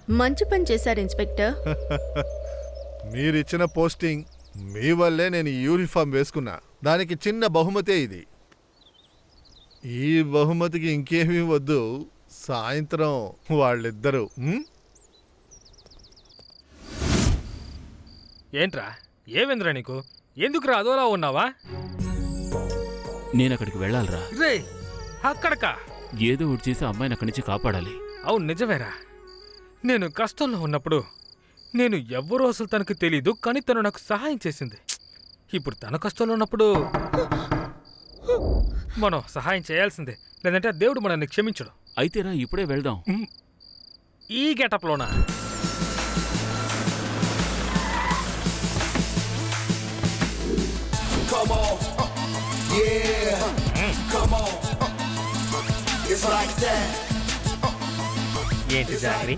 మంచి పని చేశారు ఇన్స్పెక్టర్. మీరిచ్చిన పోస్టింగ్ మీ వల్లే నేను ఈ యూనిఫామ్ వేసుకున్నా. దానికి చిన్న బహుమతే ఇది. ఈ బహుమతికి ఇంకేమీ వద్దు. సాయంత్రం వాళ్ళిద్దరూ ఏంట్రా ఏమైందిరా నీకు? ఎందుకురా అదోలా ఉన్నావా? నేనక్కడికి వెళ్ళాలిరా. రే అక్కడకా? ఏదో ఒకటి చేసి అమ్మాయిని అక్కడి నుంచి కాపాడాలి. అవును నిజమేరా. నేను కష్టంలో ఉన్నప్పుడు నేను ఎవ్వరూ అసలు తనకు తెలీదు, కానీ తను నాకు సహాయం చేసింది. ఇప్పుడు తన కష్టంలో ఉన్నప్పుడు మనం సహాయం చేయాల్సిందే, లేదంటే దేవుడు మనల్ని క్షమించడు. అయితేరా ఇప్పుడే వెళ్దాం. ఈ గెటప్లోనా? ఏంటి జాగ్రీ?